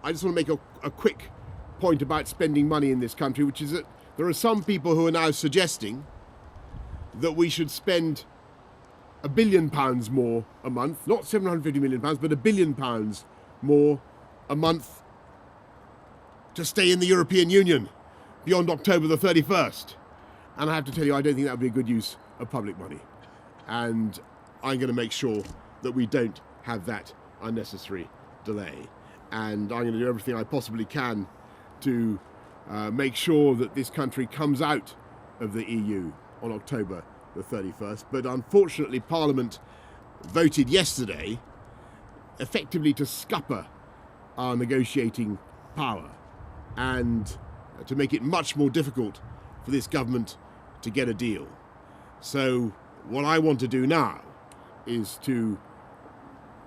I just want to make a quick point about spending money in this country, which is that there are some people who are now suggesting that we should spend £1 billion more a month, not £750 million, but £1 billion more a month to stay in the European Union beyond October the 31st. And I have to tell you, I don't think that would be a good use of public money. And I'm going to make sure that we don't have that unnecessary delay. And I'm going to do everything I possibly can to make sure that this country comes out of the EU on October the 31st. But unfortunately, Parliament voted yesterday effectively to scupper our negotiating power and to make it much more difficult for this government to get a deal. So what I want to do now is to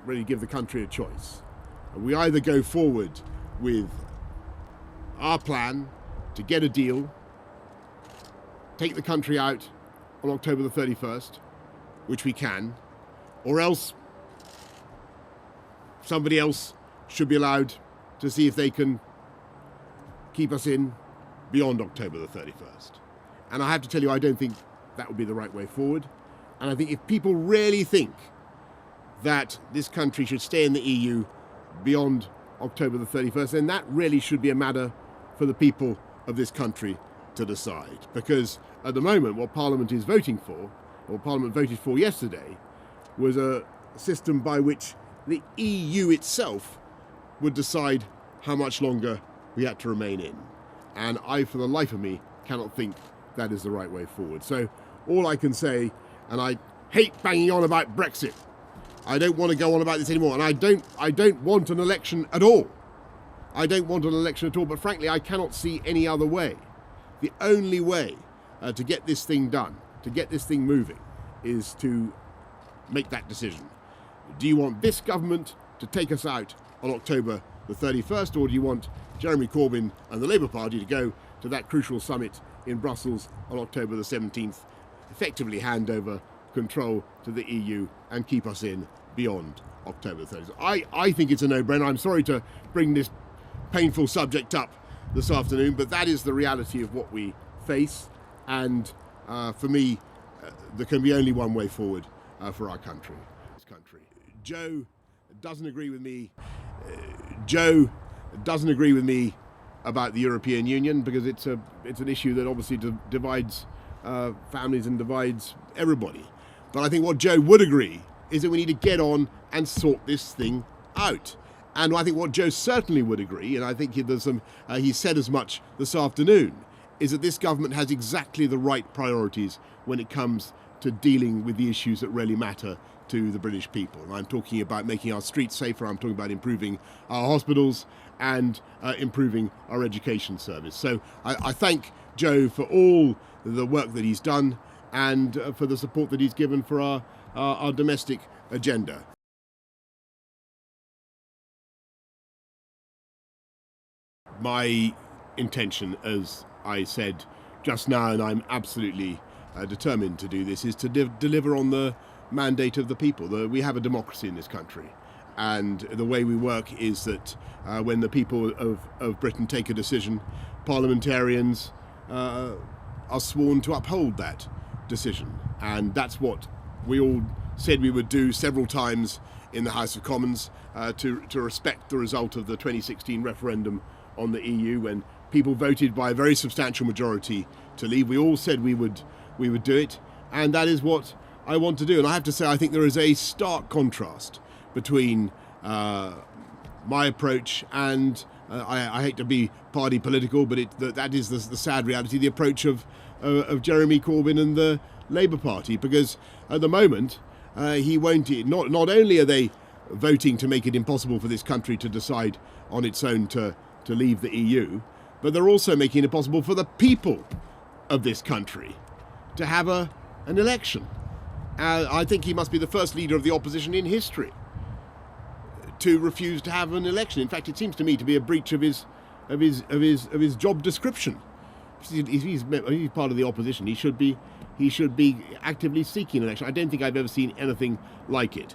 really give the country a choice. We either go forward with our plan to get a deal, take the country out on October the 31st, which we can, or else somebody else should be allowed to see if they can keep us in beyond October the 31st. And I have to tell you, I don't think that would be the right way forward. And I think if people really think that this country should stay in the EU beyond October the 31st, then that really should be a matter for the people of this country to decide. Because at the moment, what Parliament is voting for, or Parliament voted for yesterday, was a system by which the EU itself would decide how much longer we had to remain in. And I, for the life of me, cannot think that is the right way forward. So all I can say, and I hate banging on about Brexit, I don't want to go on about this anymore, and I don't want an election at all. I don't want an election at all, but frankly, I cannot see any other way. The only way to get this thing done, to get this thing moving, is to make that decision. Do you want this government to take us out on October the 31st, or do you want Jeremy Corbyn and the Labour Party to go to that crucial summit in Brussels on October the 17th, effectively hand over control to the EU and keep us in beyond October the 30th? I think it's a no-brainer. I'm sorry to bring this painful subject up this afternoon, but that is the reality of what we face. And for me, there can be only one way forward for our country. This country. Joe doesn't agree with me. Joe doesn't agree with me about the European Union because it's an issue that obviously divides families and divides everybody. But I think what Joe would agree is that we need to get on and sort this thing out. And I think what Joe certainly would agree, and I think he said as much this afternoon, is that this government has exactly the right priorities when it comes to dealing with the issues that really matter to the British people. And I'm talking about making our streets safer, I'm talking about improving our hospitals and improving our education service. So I thank Joe for all the work that he's done and for the support that he's given for our domestic agenda. My intention, as I said just now, and I'm absolutely determined to do this, is to deliver on the mandate of the people. We have a democracy in this country, and the way we work is that when the people of Britain take a decision, parliamentarians are sworn to uphold that decision. And that's what we all said we would do several times in the House of Commons to respect the result of the 2016 referendum on the EU, when people voted by a very substantial majority to leave. We all said we would do it, and that is what I want to do. And I have to say, I think there is a stark contrast between my approach and I hate to be party political, but that is the sad reality, the approach of Jeremy Corbyn and the Labour Party, because at the moment he won't. Not only are they voting to make it impossible for this country to decide on its own to leave the EU, but they're also making it possible for the people of this country to have an election. I think he must be the first leader of the opposition in history to refuse to have an election. In fact, it seems to me to be a breach of his job description. He's part of the opposition. He should be actively seeking an election. I don't think I've ever seen anything like it.